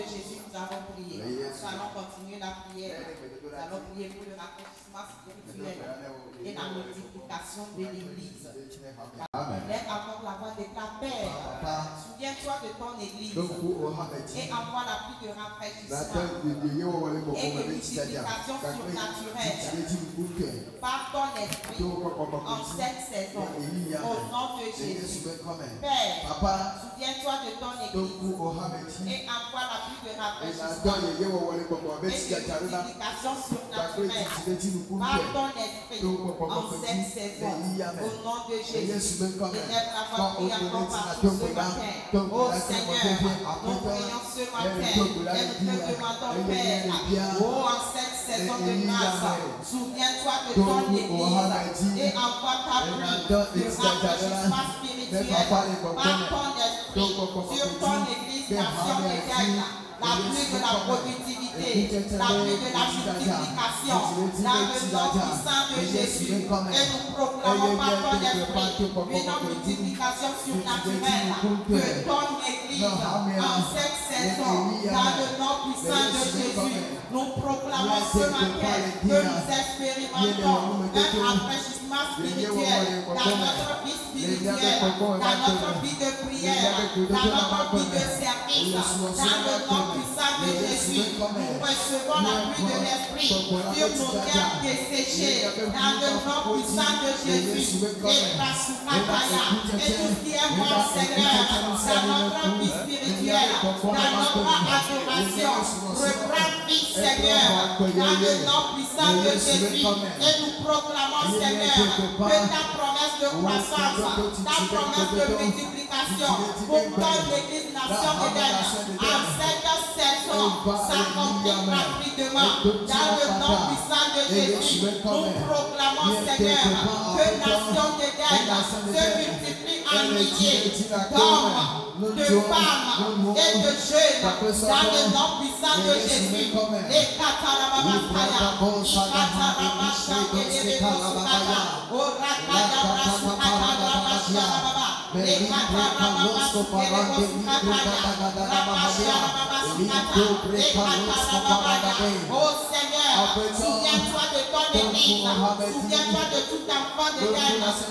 de Jésus, nous allons prier. Nous allons continuer la prière. Nous allons prier pour le rafraîchissement spirituel et la multiplication de l'Église. Lève encore la voix de ta Père. Souviens-toi de ton Église et envoie la pluie de rafraîchissement et de multiplication surnaturelle par ton esprit en cette saison. Au nom de Jésus. Père, souviens-toi de ton Église et envoie la pluie de rafraîchissement et de multiplication surnaturelle par ton esprit en cette saison. Au nom de Jésus. Élève la voix, prie encore partout ce matin. Oh Seigneur, nous prions ce matin et nous te demandons, Père, oh en cette saison de grâce, souviens-toi de ton Église et envoie ta pluie de rafraîchissement spirituel par ton esprit sur ton Église nation égale. La pluie de la productivité, la pluie de la multiplication, dans le nom puissant de Jésus. Et nous proclamons par ton esprit une multiplication surnaturelle de ton Église en cette saison, dans le nom puissant de Jésus. Nous proclamons ce matin que nous expérimentons un rafraîchissement spirituel dans notre vie spirituelle, dans notre vie de prière, dans notre vie de service, dans le nom puissant de Jésus. Nous recevons la pluie de l'esprit sur nos terres desséchées, dans le nom puissant de Jésus. Et tout ce qui est mort, Seigneur, dans notre vie spirituelle, dans notre adoration, reprends vie, Seigneur, dans le nom puissant de Jésus. Et nous proclamons, Seigneur, que ta promesse de croissance, ta promesse de multiplication pour ton Église nation moderne, en cette saison, s'accomplit rapidement dans le nom puissant de Jésus. Nous proclamons, Seigneur, que nation moderne se multiplie en milliers d'hommes, de femmes et de jeunes dans le nom puissant de Jésus. Les Katarababasaya, oh Seigneur, souviens-toi de ton Église, souviens-toi de tout enfant de Dieu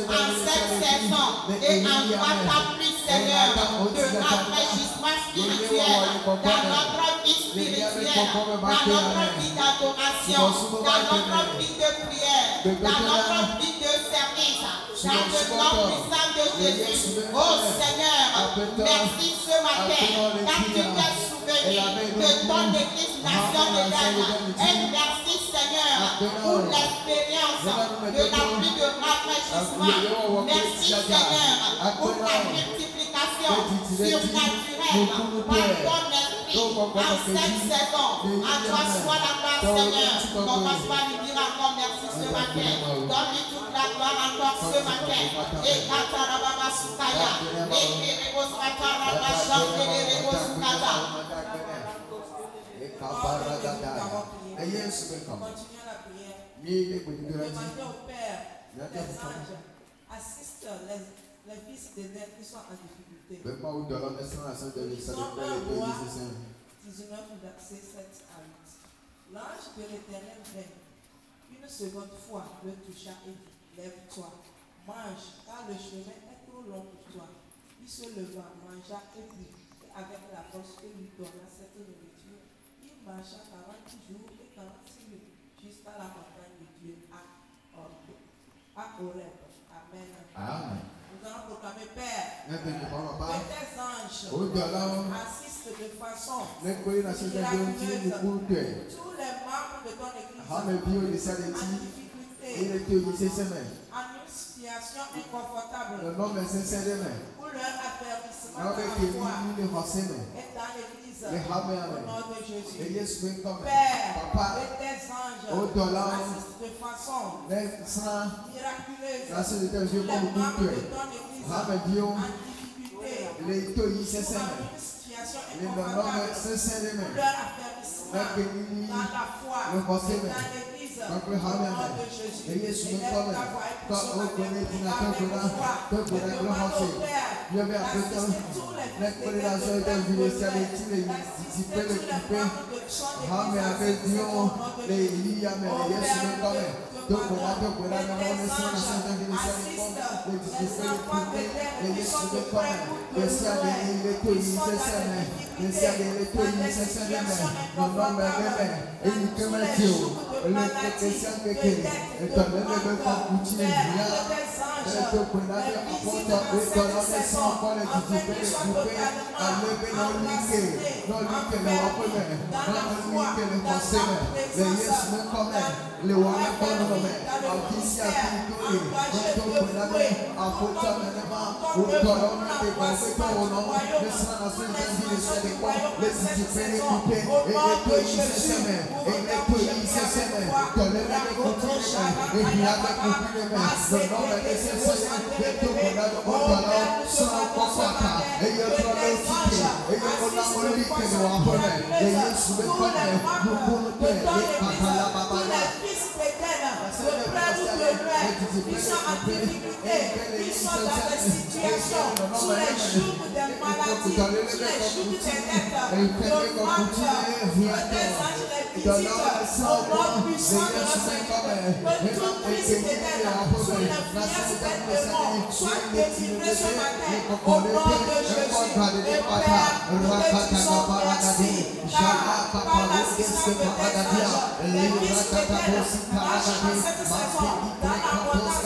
en cette saison et envoie ta pluie, Seigneur, de rafraîchissement spirituel dans notre vie spirituelle, dans notre vie d'adoration, dans notre vie de prière, dans notre vie de service, dans le nom puissant de Jésus. Oh Seigneur, merci ce matin car tu t'es souvenu de ton Église nation de Ghana. Et merci Seigneur pour l'expérience de la pluie de rafraîchissement. Merci Seigneur pour la multiplication surnaturelle par ton esprit en cette saison. À toi soit la gloire Seigneur. Commence par lui dire encore merci ce matin. Donne-lui toute la gloire encore ce matin. Et Katarababa Sukaya. Et Kerebos Katarababa Shankerebos Kata. Continuons la prière. Demandez au Père des anges. Assiste les fils des nègres qui sont en difficulté. Nous sommes dans le roi 19, verset 7 à 8. L'ange de l'Éternel vint une seconde fois, le toucha et dit, lève-toi, mange, car le chemin est trop long pour toi. Il se leva, mangea et but, et avec la force que lui donna cette nourriture, il marcha 40 jours et 46 nuits jusqu'à la montagne de Dieu à Horeb. Amen. Amen. Nous allons proclamer, Père, que tes anges assistent de façon miraculeuse tous les membres de ton Église en difficulté, en une situation inconfortable, pour leur affermissement dans la foi et dans l'Église, au nom de Jésus. Père, que tes anges assistent de façon miraculeuse tous les membres de ton Église en difficulté, pour une situation inconfortable, pour leur affermissement dans la foi, dans l'église, au nom de Jésus. Élève ta voix et pousse au matin. Avec foi, et demande au Père d'assister tous les fils de guerre de tous les membres de chant de l'église au nom de Jésus. Donc, les enfants de terre qui sont de près ou de loin, qui sont dans les difficultés, dans des situations inconfortables, dans tous les jours de maladie, de dette, de manque, Père, des anges, les visites dans cette saison, afin qu'ils soient totalement enracinés, enfermés dans la foi, dans ta présence, le ils sont en difficulté, ils sont dans des situations sous les jours des maladies, sous les jours des dettes, de manque, des anges les visites, au nom puissant de notre Seigneur, que tout prise de dette, sous l'influence des démons, soit délivré ce matin, au nom de Jésus. Et Père, nous te disons merci, car par l'assistance de tes anges, les fils de dette marchent dans cette saison, dans l'abondance,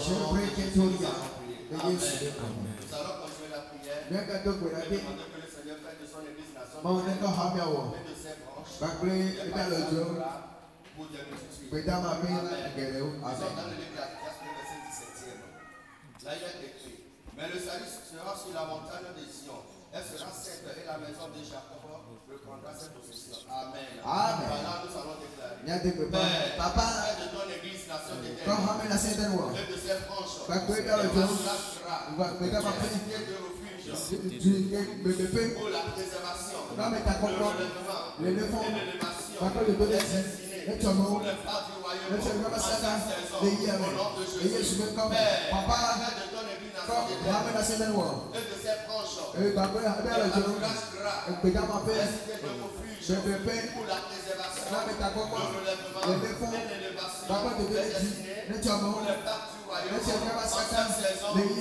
Je prie que tout le monde. Nous allons continuer la prière. Demandons que le Seigneur fasse de son église la somme et de ses branches. Pour diagnostiquer. Nous sommes dans le livre d'Ecclésiaste, verset 17e. Là, il est écrit. Mais le salut sera sur la montagne de Sion. Elle sera sainte et la maison de Jacob reprendra ses possessions. Amen. Voilà, nous allons déclarer. Papa, de ton église, nation de terre. Et de ses branches. Pour la préservation, le relèvement, l'élévation, les destinés, pour le pas du royaume, en cette saison, au nom de Jésus. Père, de ton église, nation de terre, et de ses branches, la pour la préservation, le relèvement, l'élévation, les destinés, pour le pas du royaume, en cette saison, au nom de Jésus.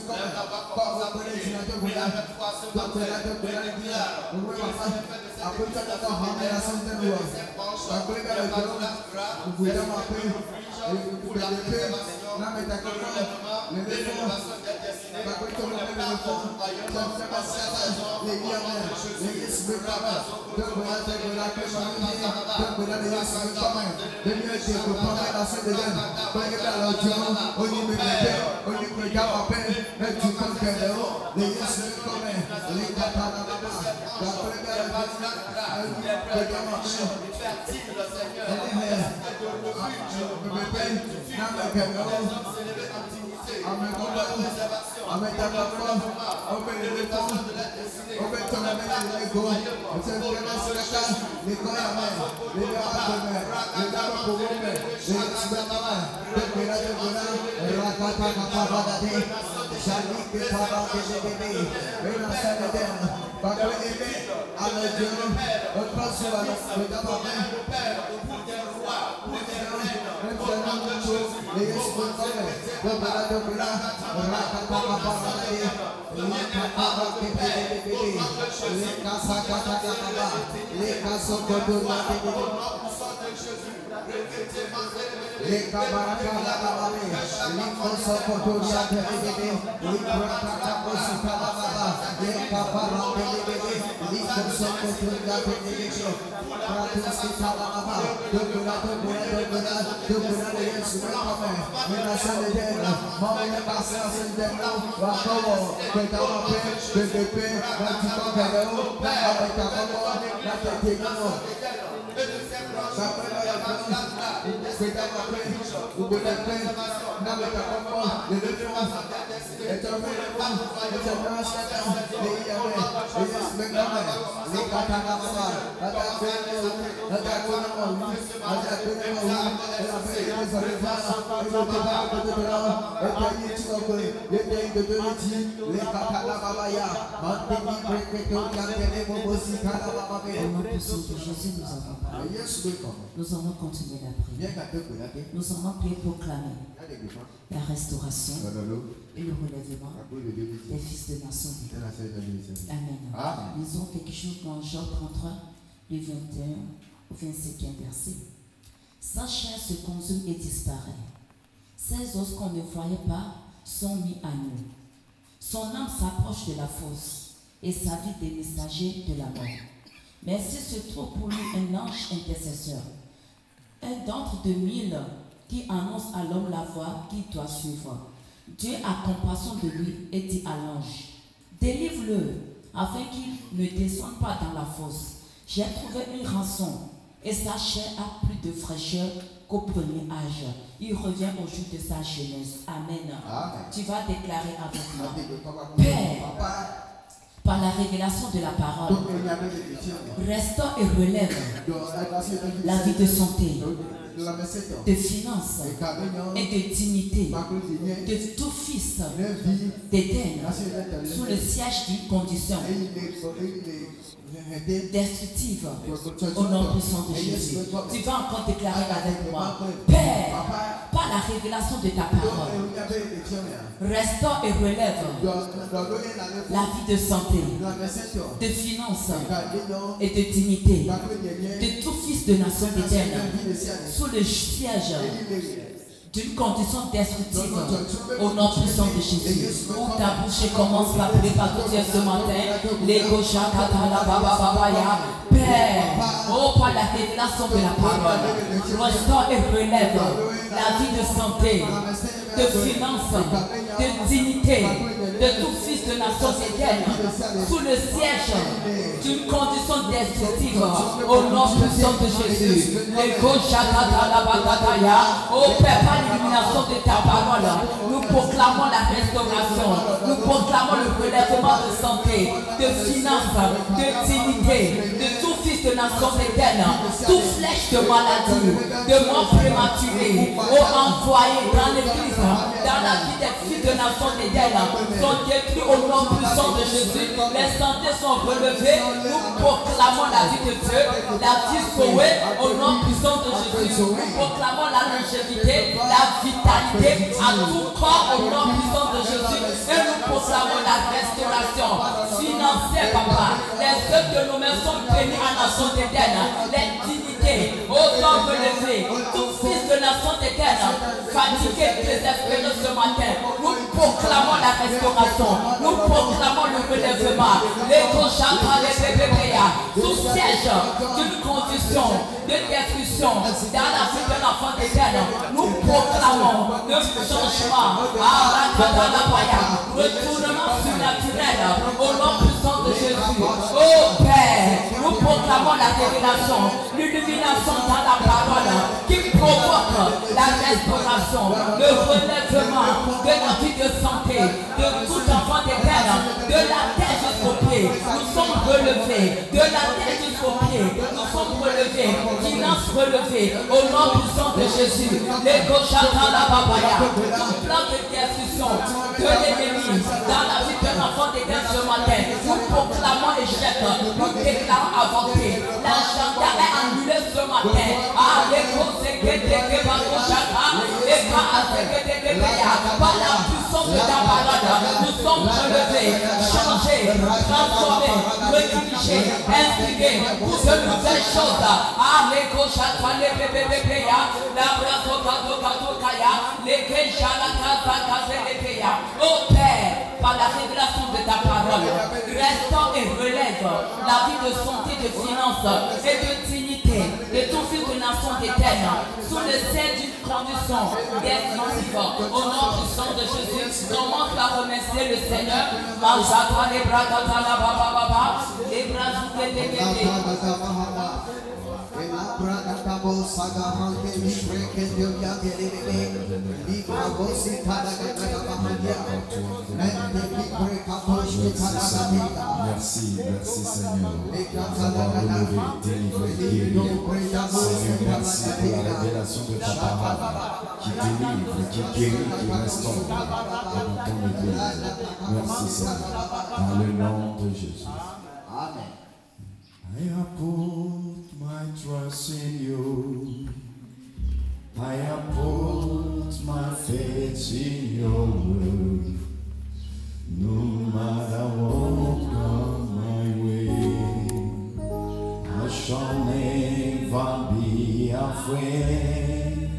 Lève la voix comme ça, prie avec foi ce matin, et déclare que le Seigneur fait de cette église la somme de ses branches, le pas de la grâce, pour la préservation, le relèvement, l'élévation des destinés, pour le pas du royaume, en cette saison, au nom de Jésus. Nous allons continuer la prière. Nous allons prier pour proclamer la restauration et le relèvement des fils de nation. Amen. Lisons quelque chose dans Job 33, du 21 au 25e verset. Sa chair se consume et disparaît. Ses os qu'on ne voyait pas sont mis à nu. Son âme s'approche de la fosse et sa vie des messagers de la mort. Mais s'il se trouve pour lui un ange intercesseur, un d'entre 2000 qui annonce à l'homme la voie qu'il doit suivre, Dieu a compassion de lui et dit à l'ange, délivre-le afin qu'il ne descende pas dans la fosse. J'ai trouvé une rançon et sa chair a plus de fraîcheur qu'au premier âge. Il revient au jour de sa jeunesse. Amen. Amen. Tu vas déclarer avec moi. Père, par la révélation de la parole, restaure et relève la vie de santé, de finances et de dignité de tout fils d'Éden sous le siège d'une condition destructive au nom puissant de Jésus. Tu vas encore déclarer avec moi, Père, par la révélation de ta parole, restaure et relève la vie de santé, de finances et de dignité de tout fils de nation d'Éden sous le siège d'une condition destructive au nom puissant de Jésus. Où ta bouche commence à prier par tout Dieu ce matin. L'ego shakatala baba babaya. Père, oh par la révélation de la parole, restaure et relève la vie de santé, de finances, de dignité de tout fils de nation d'Éden sous le siège d'une condition destructive au nom puissant de Jésus. L'ego shakatala babaya. Oh Père, par l'illumination de ta parole, nous proclamons la restauration, nous proclamons le relèvement de santé, de finances, de dignité, de tout fils de nation d'Éden, toute flèche de maladie, de mort prématurée, envoyée dans l'église, dans la vie des fils de nation d'Éden, sont détruits au nom puissant de Jésus. Les santé sont relevées, nous proclamons la vie de Dieu, la vie sauvée au nom puissant de Jésus. Nous proclamons la longévité, la vitalité à tout corps au nom puissant de Jésus. Et nous proclamons la restauration financière, papa. Les œuvres de nos mains sont bénies à la nation d'Éden. Les dignités aux hommes relevés, tout fils de nation d'Éden, fatigué, désespéré ce matin. Nous proclamons la restauration. Nous proclamons le relèvement. Les cochons, les bébés, tout siège d'une condition de destruction dans la vie de l'enfant d'Éden. Nous proclamons le changement à la retournement surnaturel au nom puissant de Jésus. Oh Père, nous proclamons la révélation, l'illumination dans la parole qui provoque la restauration, le relèvement de la vie de santé de tout enfant d'Éden, de la tête jusqu'aux pieds. Nous sommes relevés, de la tête jusqu'aux pieds. Nous sommes relevés, finances relevées au nom puissant de Jésus. Les Gochata la Babaya, tout plan de destruction de l'ennemi dans la vie de l'enfant d'Éden ce matin. Nous proclamons échec, nous déclarons avorté. L'agenda est annulé ce matin. Ah, les par la puissance de ta parole, nous sommes relevés, changés, transformés, redirigés, inspirés pour de nouvelles choses. Ah, les Gochata, les bébés, la brazo, les Keja, la casa, les Péa. Oh Père, par la révélation de ta parole, parole. Restaure et relève la vie de santé, de finances et de dignité de ton fils de nation d'Éden sous le sel d'une condition défensive. Au nom puissant de Jésus, commence à remercier le Seigneur. Les bras merci Seigneur d'avoir relevé, délivré, guéri. Seigneur, merci pour la révélation de ta parole qui délivre, qui guérit, qui restaure dans ton église. Merci Seigneur, dans le nom de Jésus. Amen. I have put my trust in you. I have put my faith in your word. No matter what comes my way, I shall never be afraid.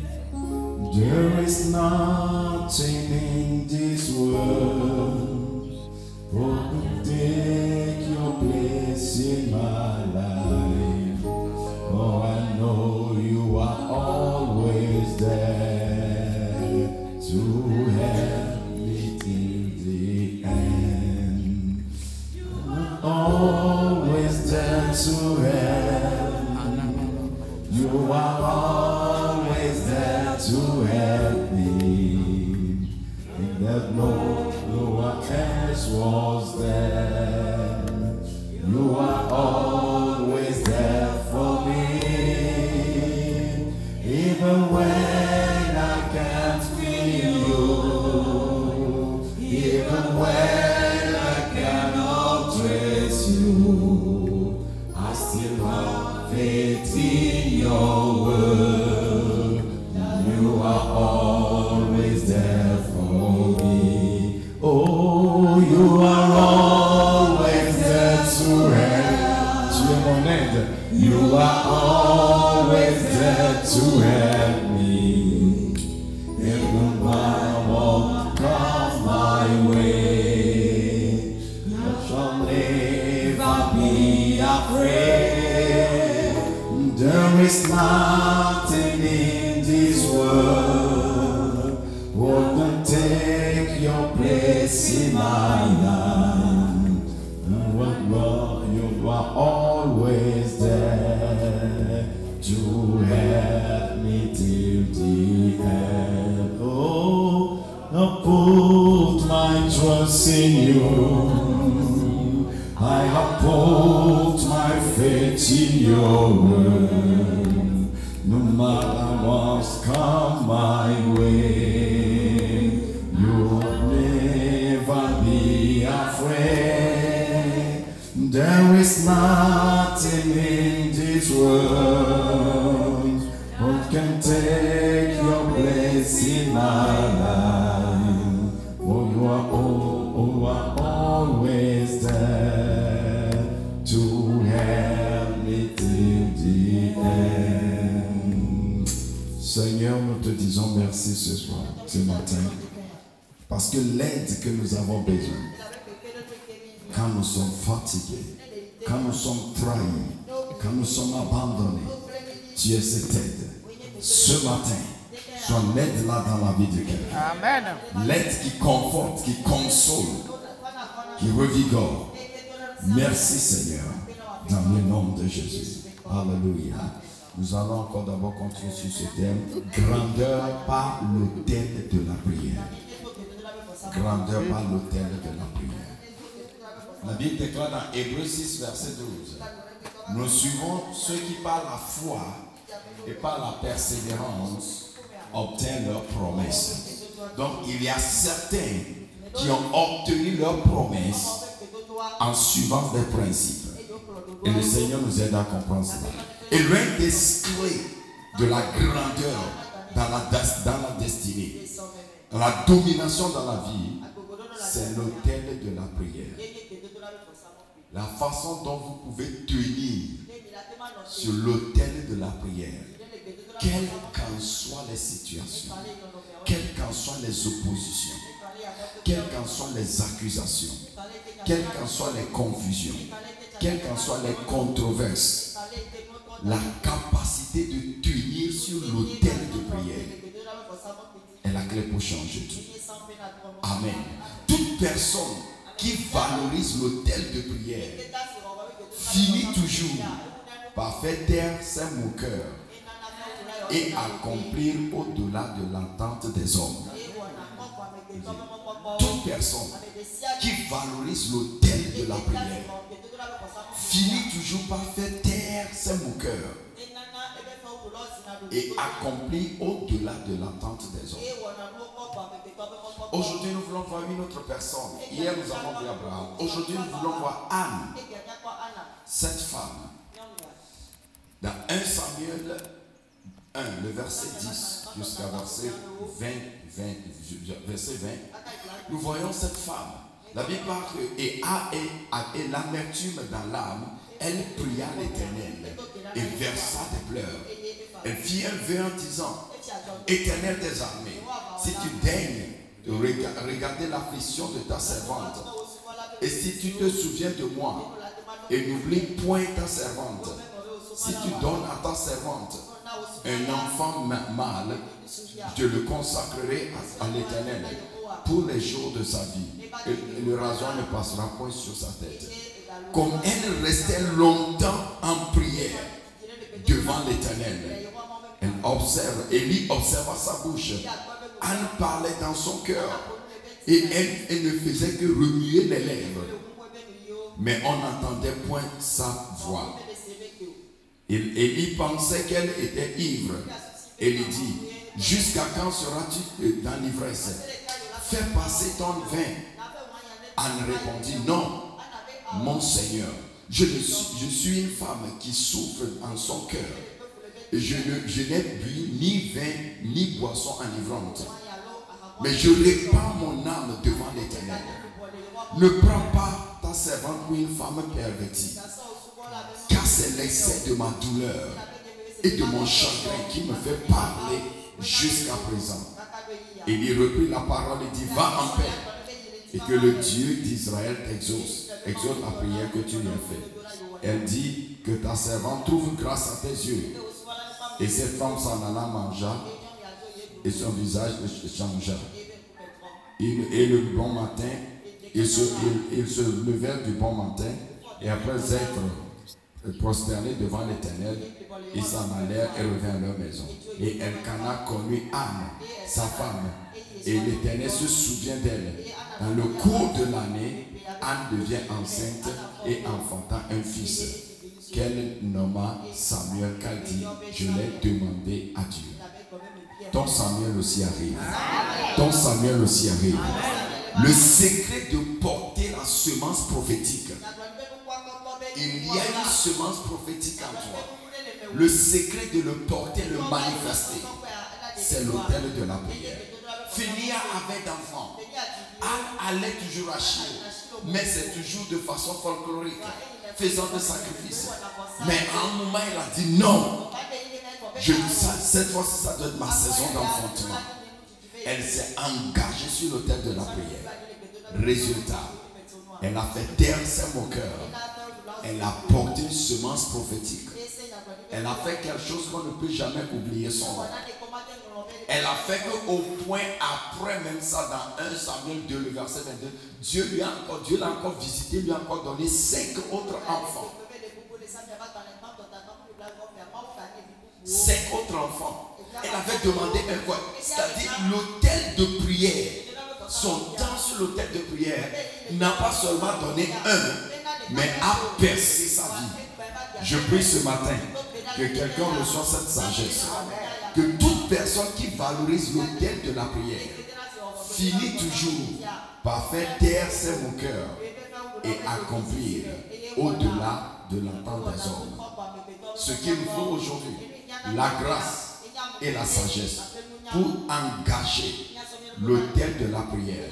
There is nothing in this world who could take your place in my life. Oh, I know you are always there to help me till the end. Always there to help. You are always there to help me. And that no one else was there. You are always there for me. Even when I can't feel you, even when I cannot trace you, I still have faith in your word. You are always there for me. Oh, you are always there to help. Tu es mon aide. You are always there to help me. Even when I won't come my way, I shall never be afraid. There is nothing in this world what can take your place in my life. And what you are always there to help me till the end. Oh, I put my trust in you. I have put my faith in your word. No matter what's come my way, you'll never be afraid. There is nothing in this world what can take your place in my life. Oh, you are always there to help me till the end. Seigneur, nous te disons merci ce soir, ce matin, parce que l'aide que nous avons besoin, quand nous sommes fatigués, quand nous sommes trahis, quand nous sommes abandonnés, tu es cette aide. Ce matin, sois l'aide là dans la vie de quelqu'un. Amen. L'aide qui conforte, qui console, qui revigore. Merci Seigneur, dans le nom de Jésus. Alléluia. Nous allons encore d'abord continuer sur ce thème. Grandeur par l'autel de la prière. Grandeur par l'autel de la prière. La Bible déclare dans Hébreux 6, verset 12. Nous suivons ceux qui par la foi et par la persévérance obtiennent leurs promesses. Donc il y a certains qui ont obtenu leurs promesses en suivant des principes. Et le Seigneur nous aide à comprendre cela. Et l'un des secrets de la grandeur dans la destinée, dans la domination dans la vie, c'est l'autel de la prière. La façon dont vous pouvez tenir sur l'autel de la prière, quelles qu'en soient les situations, quelles qu'en soient les oppositions, quelles qu'en soient les accusations, quelles qu'en soient les confusions, quelles qu'en soient les controverses, la capacité de tenir sur l'autel de prière est la clé pour changer tout. Amen. Toute personne qui valorise l'autel de prière finit toujours par faire taire ses moqueurs et accomplir au-delà de l'entente des hommes. Toute personne qui valorise l'autel de la prière finit toujours par faire taire ses moqueurs et accomplir au-delà de l'attente des hommes. Aujourd'hui, nous voulons voir une autre personne. Hier, nous avons vu Abraham. Aujourd'hui, nous voulons voir Anne. Cette femme, dans 1 Samuel 1, le verset 10 jusqu'à verset 20, nous voyons cette femme. La Bible parle que et l'amertume dans l'âme, elle pria l'Éternel et versa des pleurs. Elle fit un vœu en disant: Éternel des armées, si tu daignes regarder l'affliction de ta servante, et si tu te souviens de moi, et n'oublie point ta servante, si tu donnes à ta servante un enfant mâle, je le consacrerai à l'Éternel pour les jours de sa vie, et le rasoir ne passera point sur sa tête. Comme elle restait longtemps en prière devant l'Éternel, Élie observa sa bouche. Anne parlait dans son cœur et elle ne faisait que remuer les lèvres, mais on n'entendait point sa voix. Élie pensait qu'elle était ivre et lui dit: jusqu'à quand seras-tu dans l'ivresse? Fais passer ton vin. Anne répondit: non, mon Seigneur, je suis une femme qui souffre en son cœur. Je n'ai bu ni vin ni boisson enivrante, mais je répands mon âme devant l'Éternel. Ne prends pas ta servante pour une femme pervertie, car c'est l'excès de ma douleur et de mon chagrin qui me fait parler jusqu'à présent. Et il reprit la parole et dit: va en paix, et que le Dieu d'Israël t'exauce. Exauce la prière que tu lui as faite. Elle dit: que ta servante trouve grâce à tes yeux. Et cette femme s'en alla, mangea, et son visage changea. Et le bon matin, ils se levèrent du bon matin, et après être prosternés devant l'Éternel, ils s'en allèrent et revinrent à leur maison. Et Elkana connut Anne, sa femme, et l'Éternel se souvient d'elle. Dans le cours de l'année, Anne devient enceinte et enfanta un fils, qu'elle nomma Samuel, car dit: je l'ai demandé à Dieu. Ton Samuel aussi arrive. Ton Samuel aussi arrive. Le secret de porter la semence prophétique. Il y a une semence prophétique en toi. Le secret de le porter, le manifester, c'est l'autel de la prière. Philia avait d'enfants. Anne allait toujours à Shiloh, mais c'est toujours de façon folklorique, faisant des sacrifices. Mais à un moment, il a dit: non, cette fois-ci, ça doit être ma saison d'enfantement. Elle s'est engagée sur l'autel de la prière. Résultat, elle a fait taire ses moqueurs. Elle a porté une semence prophétique. Elle a fait quelque chose qu'on ne peut jamais oublier son nom. Elle a fait qu'au point après même ça, dans 1 Samuel 2, le verset 22, Dieu l'a encore visité, lui a encore donné 5 autres enfants. 5 autres enfants. Elle avait demandé un quoi? C'est-à-dire l'autel de prière. Son temps sur l'autel de prière n'a pas seulement donné un, mais a percé sa vie. Je prie ce matin que quelqu'un reçoive cette sagesse. Que toute personne qui valorise l'autel de la prière finit toujours par faire taire ses moqueurs et accomplir au-delà de l'entente des hommes. Ce qu'il nous faut aujourd'hui, la grâce et la sagesse pour engager l'autel de la prière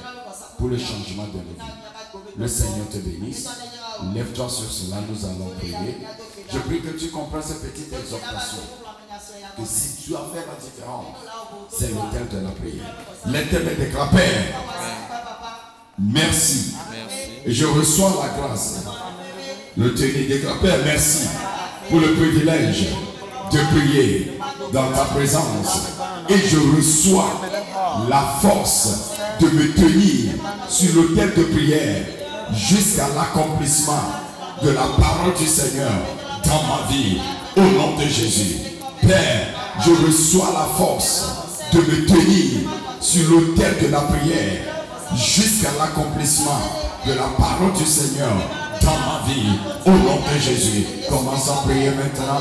pour le changement de nos vies. Le Seigneur te bénisse. Lève-toi sur cela, nous allons prier. Je prie que tu comprennes ces petites exhortations. Que si tu as fait la différence, c'est l'autel de la prière. L'Éternel déclare: Père, merci. Et je reçois la grâce de tenir des grands. Père, merci pour le privilège de prier dans ta présence. Et je reçois la force de me tenir sur l'autel de prière jusqu'à l'accomplissement de la parole du Seigneur dans ma vie, au nom de Jésus. Père, je reçois la force de me tenir sur l'autel de la prière jusqu'à l'accomplissement de la parole du Seigneur dans ma vie, au nom de Jésus. Commence à prier maintenant.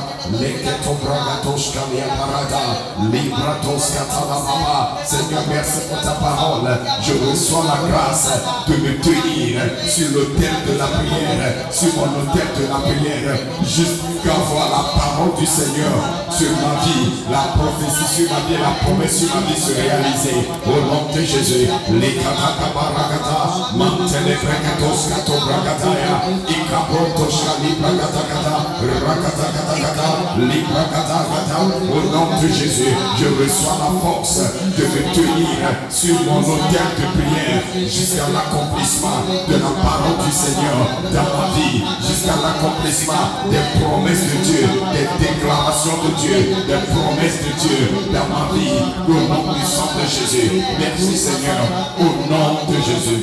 Seigneur, merci pour ta parole. Je reçois la grâce de me tenir sur l'autel de la prière, sur mon autel de la prière, jusqu'à voir la parole du Seigneur sur ma vie, la prophétie sur ma vie, la promesse sur ma vie se réaliser, au nom de Jésus. Les katakabarakata, mantele brekatos katobrakataya, ikabrotoshka librakatakata, rakatakata, librakatakata, au nom de Jésus. Je reçois la force de me tenir sur mon autel de prière jusqu'à l'accomplissement de la parole du Seigneur dans ma vie, jusqu'à l'accomplissement des promesses de Dieu, des déclarations de Dieu, des promesses de Dieu dans ma vie, au nom puissant de Jésus. Merci Seigneur, au nom de Jésus.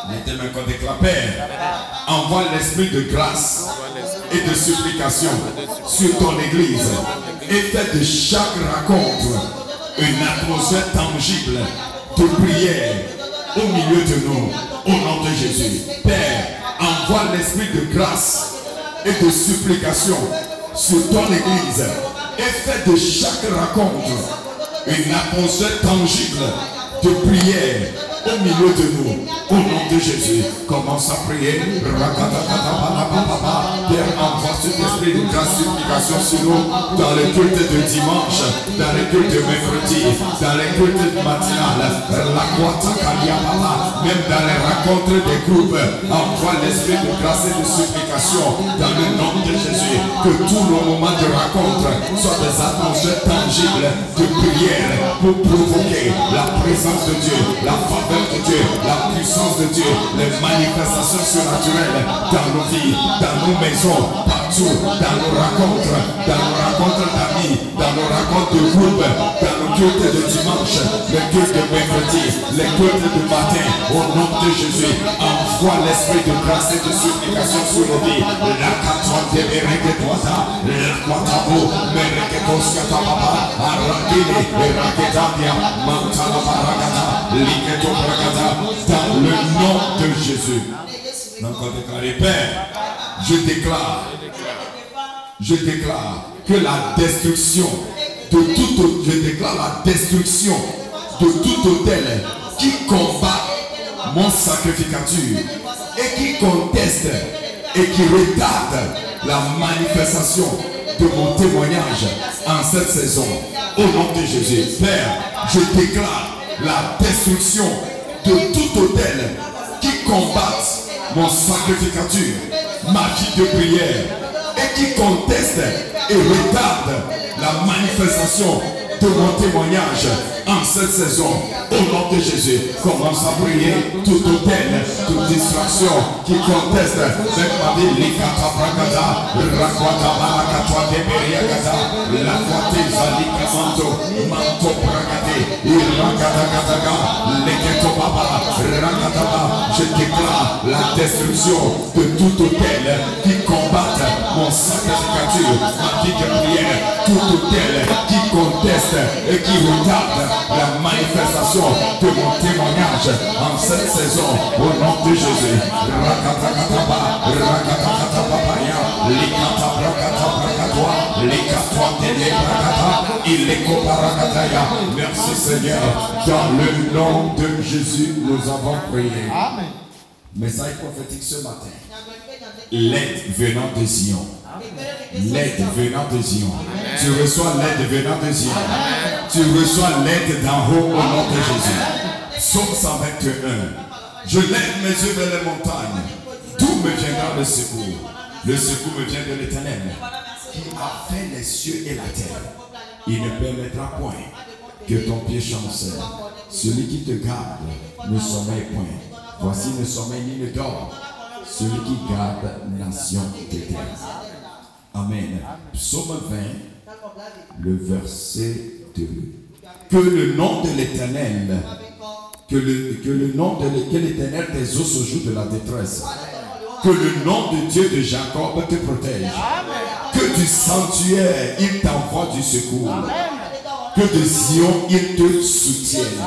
Mettez main qu'on déclare, Père, envoie l'esprit de grâce et de supplication sur ton église et fais de chaque rencontre une atmosphère tangible de prière au milieu de nous, au nom de Jésus. Père, envoie l'esprit de grâce et de supplication sur ton église et fais de chaque rencontre une atmosphère tangible de prière au milieu de nous, au nom de Jésus. Commence à prier. Père, envoie cet esprit de grâce supplication sur nous dans les cultes de dimanche, dans les cultes de mercredi, dans les cultes matinales, même dans les rencontres des groupes. Envoie l'esprit de grâce et de supplication dans le nom de Jésus. Que tous nos moments de rencontre soient des atmosphères tangibles de prière pour provoquer la présence de Dieu, la faveur de Dieu, la puissance de Dieu, les manifestations surnaturelles dans nos vies, dans nos maisons, partout, dans nos rencontres d'amis, dans nos rencontres de groupe, dans nos cultes de dimanche, les cultes de mercredi, les cultes de matin, au nom de Jésus. Envoie l'esprit de grâce et de supplication sur nos vies. La katouane de Bereketuata, la Kwatabo, Bereketoskatapapa, Arakili, Bereketabia, Mantana Barakata, Liketo Brakata, dans le nom de Jésus. Donc on déclare, Père, je déclare que la destruction de tout, je déclare la destruction de tout autel qui combat mon sacrificature et qui conteste et qui retarde la manifestation de mon témoignage en cette saison. Au nom de Jésus, Père, je déclare la destruction de tout autel qui combat mon sacrificature, ma vie de prière et qui conteste et retarde la manifestation de mon témoignage en cette saison. Au nom de Jésus, commence à prier tout autel, toute distraction qui conteste avec ma vie, l'ikata prakata, rakwata barakatwa de beriakata, la kwate zalika manto prakate, irakata kataga, leketo baba, rakataba. Je déclare la destruction de tout autel qui combat mon sacrificature, ma vie de prière, tout autel qui conteste et qui retarde la manifestation de mon témoignage en cette saison, au nom de Jésus. Merci Seigneur, dans le nom de Jésus nous avons prié. Amen. Message prophétique ce matin. L'aide venant de Zion. L'aide venant de Zion. Tu reçois l'aide venant de Zion. Tu reçois l'aide d'en haut au nom de Jésus. Psaume 121. Je lève mes yeux vers les montagnes. D'où me viendra le secours? Le secours me vient de l'Éternel, qui a fait les cieux et la terre. Il ne permettra point que ton pied chancelle. Celui qui te garde ne sommeille point. Voici ne sommeil ni ne dort celui qui garde nation de terre. Amen. Psaume 20, le verset 2. Que le nom de l'Éternel, que l'Éternel tes os au jour de la détresse. Que le nom de Dieu de Jacob te protège. Que du sanctuaire, il t'envoie du secours. Que de Zion, il te soutienne.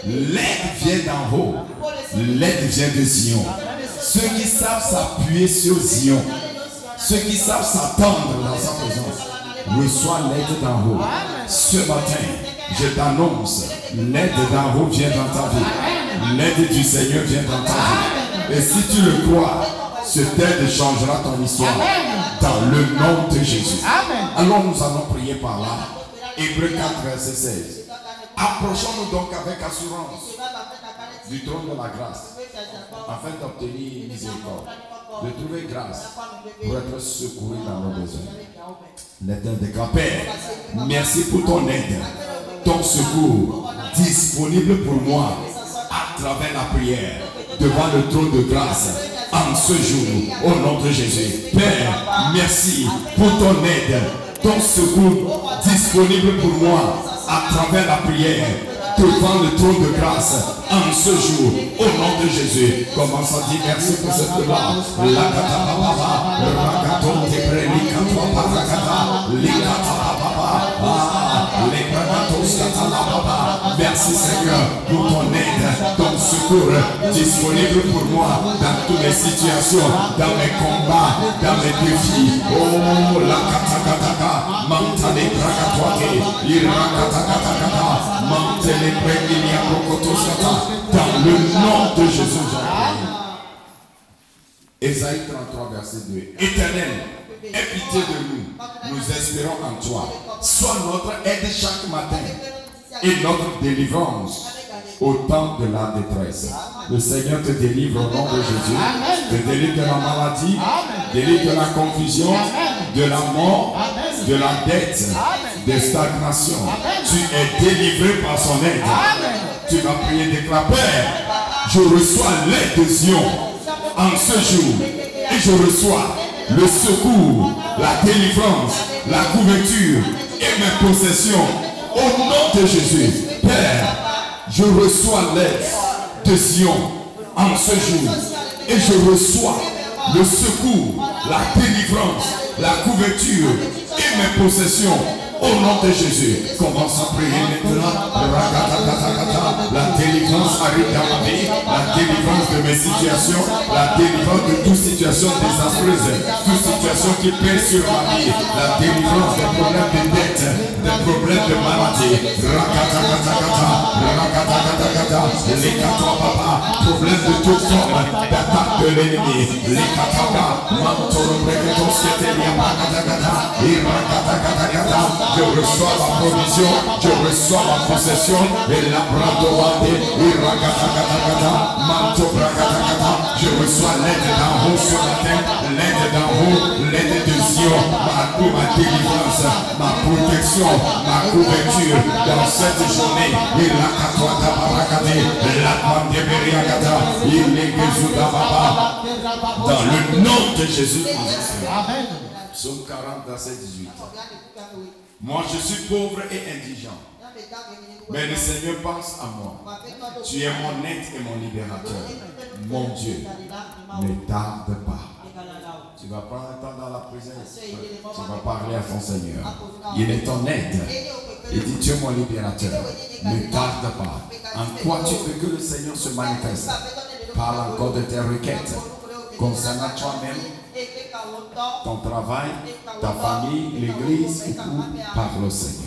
L'aide vient d'en haut. L'aide vient de Zion. Ceux qui savent s'appuyer sur Zion, ceux qui savent s'attendre dans sa présence, reçoivent l'aide d'en haut. Ce matin, je t'annonce, l'aide d'en haut vient dans ta vie. L'aide du Seigneur vient dans ta vie. Et si tu le crois, cette aide changera ton histoire. Dans le nom de Jésus. Alors nous allons prier par là. Hébreux 4, verset 16. Approchons-nous donc avec assurance du trône de la grâce, afin d'obtenir miséricorde, de trouver grâce pour être secouru dans nos besoins. L'Éternel déclare, Père, merci pour ton aide, ton secours disponible pour moi à travers la prière devant le trône de grâce en ce jour, au nom de Jésus. Père, merci pour ton aide, ton secours disponible pour moi à travers la prière devant le trône de grâce en ce jour, au nom de Jésus. Commence à dire merci pour cette gloire. Merci Seigneur pour ton aide, ton secours disponible pour moi dans toutes les situations, dans mes combats, dans mes défis. Oh, la katakataka, mantale brakatoate, irakatakatakata, mantele brekilia prokotoskata, dans le nom de Jésus. Ésaïe 33, verset 2. Éternel, aie pitié de nous, nous espérons en toi. Sois notre aide chaque matin et notre délivrance au temps de la détresse. Le Seigneur te délivre au nom de Jésus. Te délivre de la maladie, délivre de la confusion, de la mort, de la dette, de stagnation. Tu es délivré par son aide. Tu vas prier, déclare, Père, je reçois l'aide de Zion en ce jour et je reçois le secours, la délivrance, la couverture et mes possessions au nom de Jésus. Père, je reçois l'aide de Zion en ce jour et je reçois le secours, la délivrance, la couverture et mes possessions au nom de Jésus. Commence à prier maintenant. La délivrance arrive dans ma vie, la délivrance de mes situations, la délivrance de toute situation désastreuse, toute situation qui pèse sur ma vie, la délivrance des problèmes de dette, des problèmes de maladie, problèmes de toute forme d'attaque de l'ennemi, je reçois ma provision, je reçois ma possession, et la bradoade, je reçois l'aide d'en haut ce matin, l'aide d'en haut, l'aide de Zion, ma délivrance, ma protection, ma couverture dans cette journée, et la katouada barakade, la pandébériagada, il est baba, dans le nom de Jésus. Amen. Psaume 40, verset 18. Moi, je suis pauvre et indigent, mais le Seigneur pense à moi. Tu es mon aide et mon libérateur. Mon Dieu, ne tarde pas. Tu vas prendre un temps dans la présence. Tu vas parler à ton Seigneur. Il est ton aide. Il dit, tu es mon libérateur. Ne tarde pas. En quoi tu veux que le Seigneur se manifeste? Parle encore de tes requêtes concernant toi-même, ton travail, ta famille, l'église, ou par le Seigneur.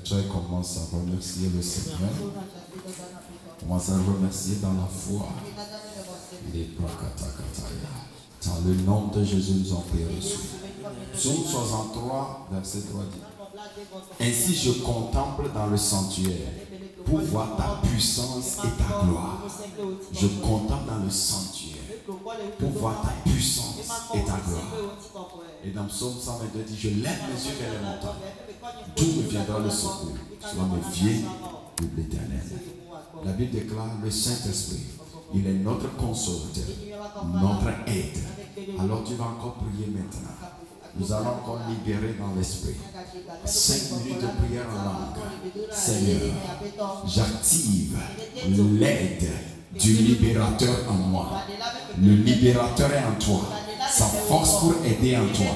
Tu commences à remercier le Seigneur. Commence à remercier dans la foi. Dans le nom de Jésus, nous en prions. Psaume 63, verset 3 dit: Ainsi je contemple dans le sanctuaire pour voir ta puissance et ta gloire. Je contemple dans le sanctuaire pour voir ta puissance et ta gloire. Et dans Psaume 122 dit: Je lève mes yeux vers les montagnes. D'où me viendra le secours? Cela me vient de l'Éternel. La Bible déclare: le Saint-Esprit, il est notre consolateur, notre aide. Alors tu vas encore prier maintenant. Nous allons encore libérer dans l'esprit. 5 minutes de prière en langue. Seigneur, j'active l'aide du libérateur en moi. Le libérateur est en toi. Sa force pour aider en toi.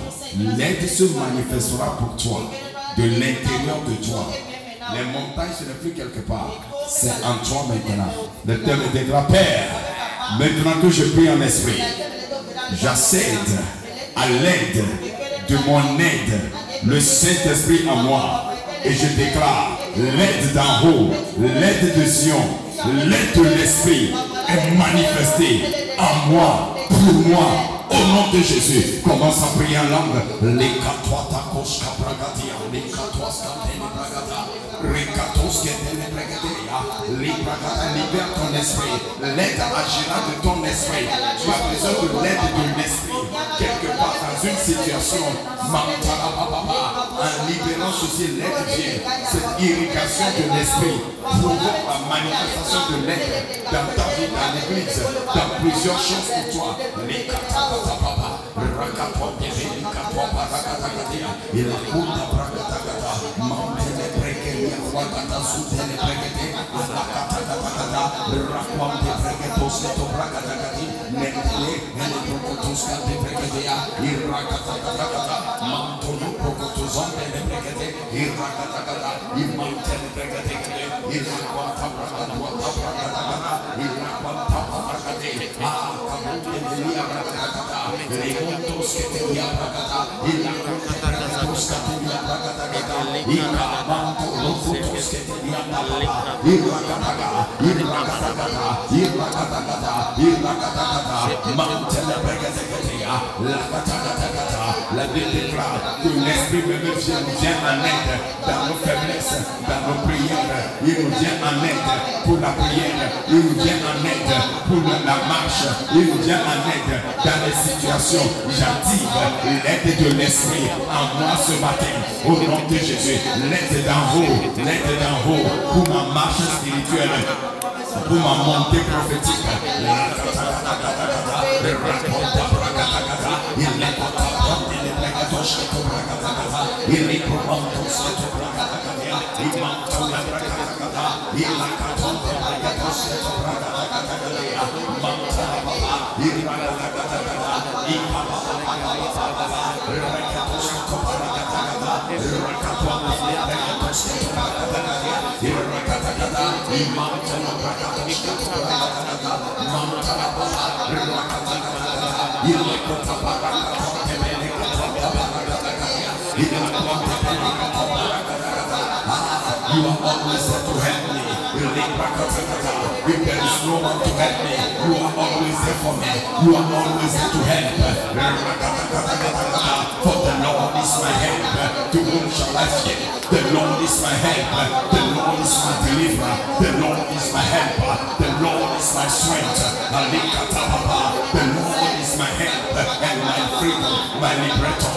L'aide se manifestera pour toi. De l'intérieur de toi. Les montagnes, ce n'est plus quelque part. C'est en toi maintenant. Le terme déclare: Père, maintenant que je prie en esprit, j'accède à l'aide de mon aide, le Saint-Esprit en moi. Et je déclare l'aide d'en haut, l'aide de Sion, l'aide de l'Esprit est manifestée en moi, pour moi, au nom de Jésus. Commence à prier en langue. Libère ton esprit. L'aide agira de ton esprit. Tu as besoin de l'aide de l'esprit. Quelque part dans une situation, en libérant ceci, l'aide vient. Cette irrigation de l'esprit provoque la manifestation de l'aide dans ta vie, dans l'église, dans plusieurs choses pour toi. La Bible déclare que l'Esprit même vient en aide dans nos faiblesses, dans nos prières. Il nous vient en aide pour la prière. Il nous vient en aide pour la marche. Il nous vient en aide dans les situations. J'active l'aide de l'Esprit en moi ce matin. Au nom de Jésus, l'aide d'en haut pour ma marche spirituelle, pour ma montée prophétique. You are always there to help me. If there is no one to help me, you are always there for me. You are always there to help. For the Lord is my help. To whom shall I fear? The Lord is my help. The Lord is my deliverer. The Lord is my helper. The Lord is my strength. The Lord is my help and my freedom, my liberator.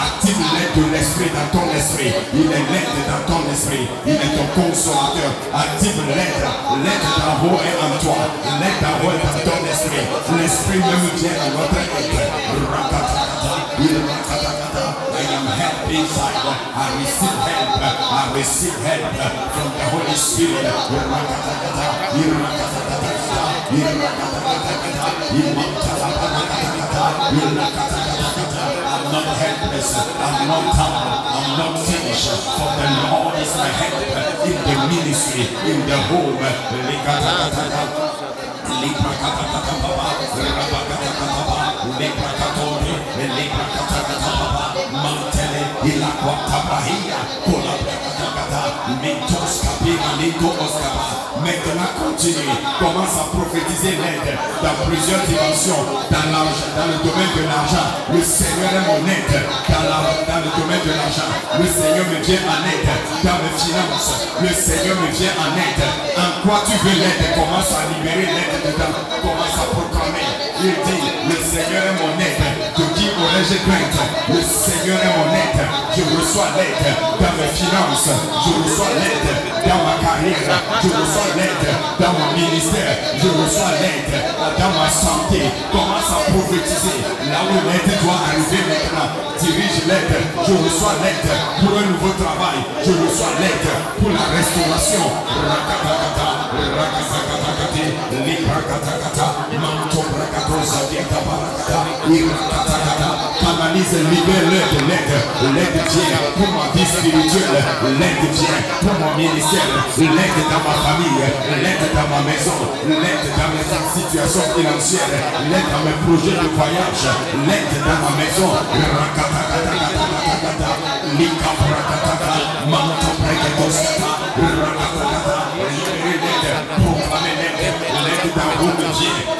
Active l'aide de l'esprit dans ton esprit. Il est l'aide dans ton esprit. Il est ton consolateur. Active l'aide. L'aide d'en haut est en toi. L'aide d'en haut est dans ton esprit. L'esprit même vient à notre aide. I am help inside. I receive help. I receive help from the Holy Spirit. I'm not helpless. I'm not tired. I'm not finished. For the Lord is my help in the ministry, in the home. Maintenant continue, commence à prophétiser l'aide dans plusieurs dimensions. Dans le domaine de l'argent, le Seigneur est mon aide. Dans le domaine de l'argent, le Seigneur me vient en aide. Dans mes finances, le Seigneur me vient en aide. En quoi tu veux l'aide? Commence à libérer l'aide dedans. Commence à proclamer. Il dit, le Seigneur est mon aide. De qui aurais-je crainte? Le Seigneur est mon aide. Je reçois l'aide dans mes finances. Je reçois l'aide dans ma carrière. Je reçois l'aide dans mon ministère. Je reçois l'aide dans ma santé. Commence à prophétiser. Là où l'aide doit arriver maintenant. Dirige l'aide. Je reçois l'aide pour un nouveau travail. Je reçois l'aide pour la restauration. Canalise, libère l'aide vient pour ma vie spirituelle, l'aide vient pour mon ministère, l'aide dans ma famille, l'aide dans ma maison, l'aide dans mes situations financières, l'aide dans mes projets de voyage, l'aide dans ma maison.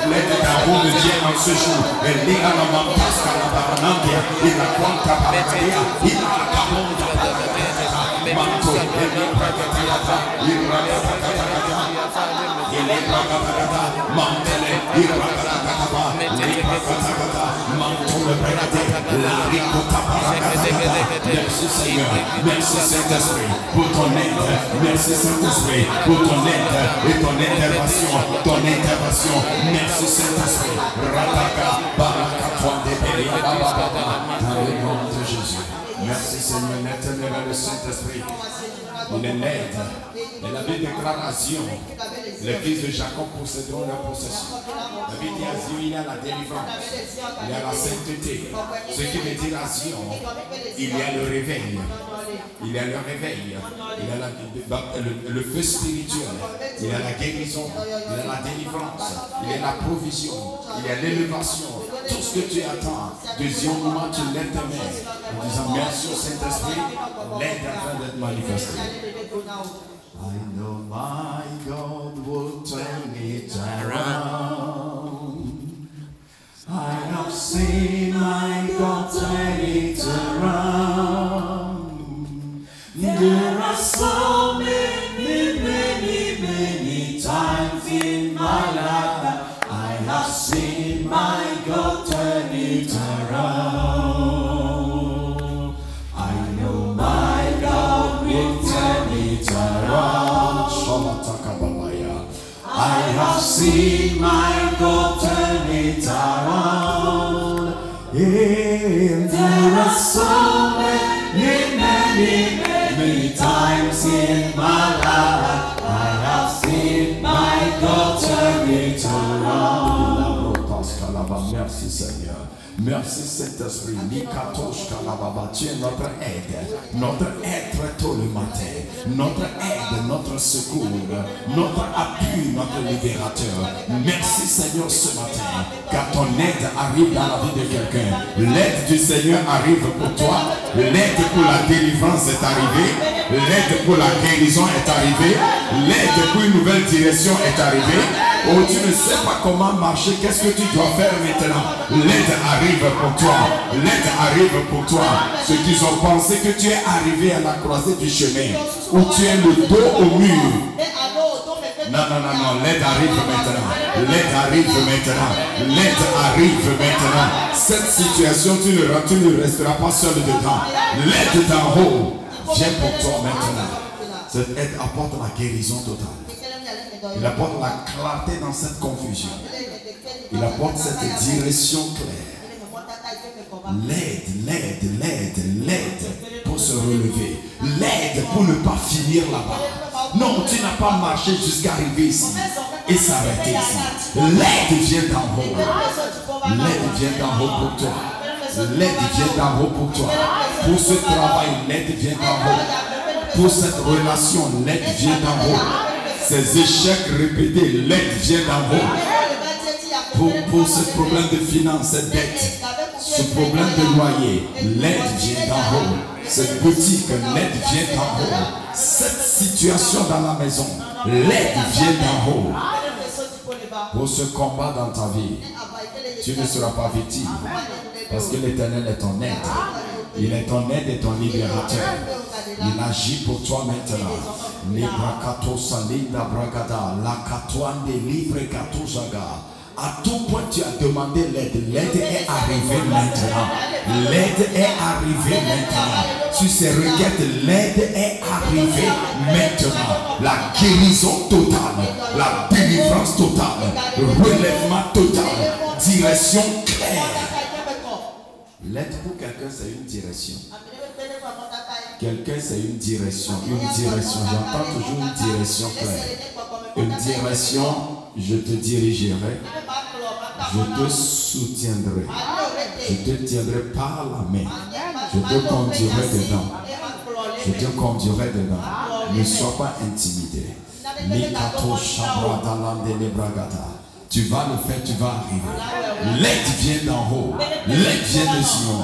L'aide d'un haut de Dieu en ce jour. Il a la mantas calabaranandia, il a quanta paradia, il a la cabonda paradia, manto, il est pragatiata, il est pragatiata, il est pragatiata, mantele, il est pragatiata, il est pragatiata, manto le pragatiata, la ricota paragatiata. Merci Seigneur, merci Saint-Esprit pour ton aide, merci Saint-Esprit pour ton aide et ton intervention, ton intervention. Merci Saint-Esprit. Dans le nom de Jésus. Merci Seigneur, l'éternel le Saint-Esprit. Il est l'aide. Et la Bible déclare à Zion, les fils de Jacob posséderont leur possession. La Bible dit à Zion, il y a la délivrance, il y a la sainteté. Ce qui veut dire à Zion, il y a le réveil. Il y a le réveil, il y a le feu spirituel, il y a la guérison, il y a la délivrance, il y a la provision, il y a l'élévation. Tout ce que tu attends, deuxième moment, tu lèves tes mains en disant merci au Saint-Esprit, l'aide est en train d'être manifestée. I know my God will turn it around. I have seen my God turn it around. There are so many, many, many times in my life I have seen my God turn it around. I know my God will turn it around. I have seen my God turn it around. And there are so many, many, many times in my life I have seen my God turn it around. Merci Seigneur. Merci Saint-Esprit. Tu es notre aide très tôt le matin, notre aide, notre secours, notre appui, notre libérateur. Merci Seigneur ce matin, car ton aide arrive dans la vie de quelqu'un. L'aide du Seigneur arrive pour toi, l'aide pour la délivrance est arrivée, l'aide pour la guérison est arrivée, l'aide pour une nouvelle direction est arrivée. Oh, tu ne sais pas comment marcher, qu'est-ce que tu dois faire maintenant? L'aide arrive pour toi, l'aide arrive pour toi. Ceux qui ont pensé que tu es arrivé à la croisée du chemin, où tu es le dos au mur, Non, non, non, non. L'aide arrive maintenant. L'aide arrive maintenant. L'aide arrive maintenant. Cette situation, tu ne resteras pas seul dedans. L'aide d'en haut vient pour toi maintenant. Cette aide apporte la guérison totale. Il apporte la clarté dans cette confusion. Il apporte cette direction claire. L'aide pour se relever. L'aide pour ne pas finir là-bas. Non, tu n'as pas marché jusqu'à arriver ici et s'arrêter ici. L'aide vient d'en haut. L'aide vient d'en haut pour toi. L'aide vient d'en haut pour toi. Pour ce travail, l'aide vient d'en haut. Pour cette relation, l'aide vient d'en haut. Ces échecs répétés, l'aide vient d'en haut. Pour ce problème de finances, cette dette, ce problème de loyer, l'aide vient d'en haut. Cette boutique, l'aide vient d'en haut. Cette situation dans la maison, l'aide vient d'en haut. Pour ce combat dans ta vie, tu ne seras pas victime. Parce que l'Éternel est ton aide. Il est ton aide et ton libérateur. Il agit pour toi maintenant. À tout point tu as demandé l'aide. L'aide est arrivée maintenant. L'aide est arrivée maintenant. Sur ces requêtes, l'aide est arrivée maintenant. La guérison totale, la délivrance totale, le relèvement total, direction claire. L'aide pour quelqu'un, c'est une direction. Quelqu'un, c'est une direction. Une direction. J'entends toujours une direction claire. Une direction, je te dirigerai. Je te soutiendrai. Je te tiendrai par la main. Je te conduirai dedans. Je te conduirai dedans. Ne sois pas intimidé. Tu vas le faire, tu vas arriver. L'aide vient d'en haut. L'aide vient de Sion.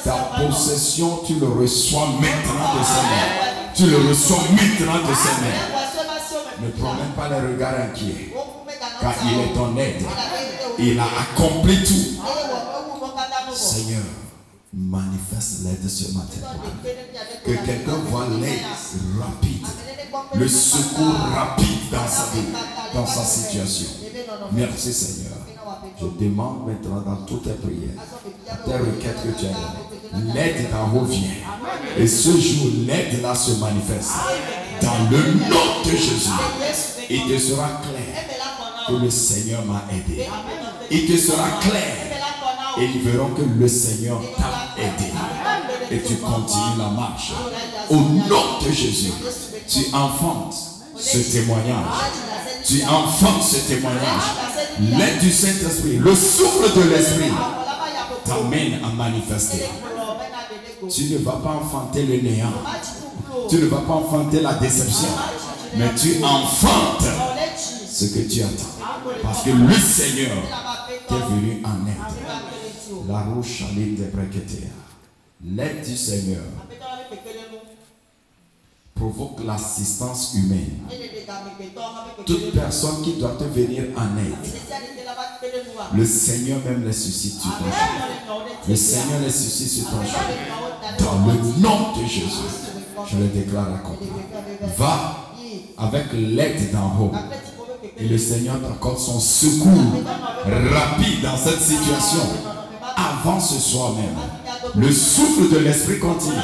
Ta possession, tu le reçois maintenant de ses mains. Tu le reçois maintenant de ses mains. Ne prends même pas les regards inquiets. Car il est ton aide. Il a accompli tout. Seigneur, manifeste l'aide ce matin. Que quelqu'un voit l'aide rapide. Le secours rapide dans sa vie, dans sa situation. Merci Seigneur. Je demande maintenant dans toutes tes prières, tes requêtes que tu as données, l'aide d'en haut vient. Et ce jour, l'aide là se manifeste. Dans le nom de Jésus, il te sera clair que le Seigneur m'a aidé. Il te sera clair et ils verront que le Seigneur t'a aidé. Et tu continues la marche. Au nom de Jésus, tu enfantes ce témoignage. Tu enfantes ce témoignage. L'aide du Saint-Esprit, le souffle de l'Esprit t'amène à manifester. Tu ne vas pas enfanter le néant. Tu ne vas pas enfanter la déception. Mais tu enfantes ce que tu attends. Parce que le Seigneur t'est venu en aide. La rouche aline des brequetés. L'aide du Seigneur provoque l'assistance humaine. Toute personne qui doit te venir en aide, le Seigneur même les suscite sur ton chemin. Le Seigneur les suscite sur ton chemin. Dans le nom de Jésus, je le déclare accompli. Va avec l'aide d'en haut. Et le Seigneur t'accorde son secours rapide dans cette situation. Avance ce soir même. Le souffle de l'Esprit continue.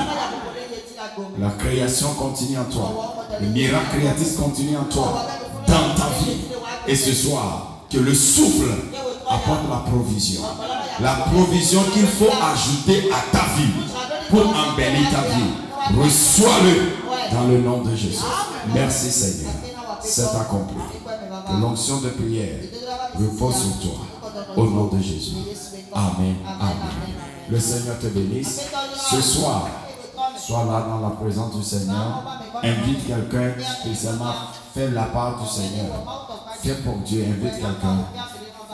La création continue en toi. Le miracle créatif continue en toi. Dans ta vie. Et ce soir, que le souffle apporte la provision. La provision qu'il faut ajouter à ta vie pour embellir ta vie. Reçois-le dans le nom de Jésus. Merci Seigneur. C'est accompli. Que l'onction de prière repose sur toi. Au nom de Jésus. Amen. Amen. Le Seigneur te bénisse. Ce soir, sois là dans la présence du Seigneur. Invite quelqu'un spécialement. Fais la part du Seigneur. Fais pour Dieu. Invite quelqu'un.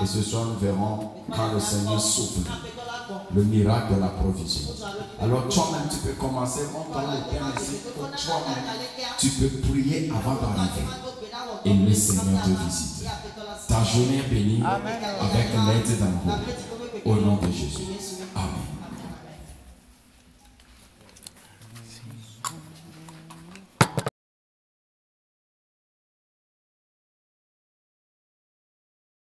Et ce soir, nous verrons quand le Seigneur souffle le miracle de la provision. Alors toi-même, tu peux commencer. Monte le Père ici. Pour toi-même, tu peux prier avant d'arriver. Et le Seigneur te visite. Ta journée est bénie avec l'aide d'un haut.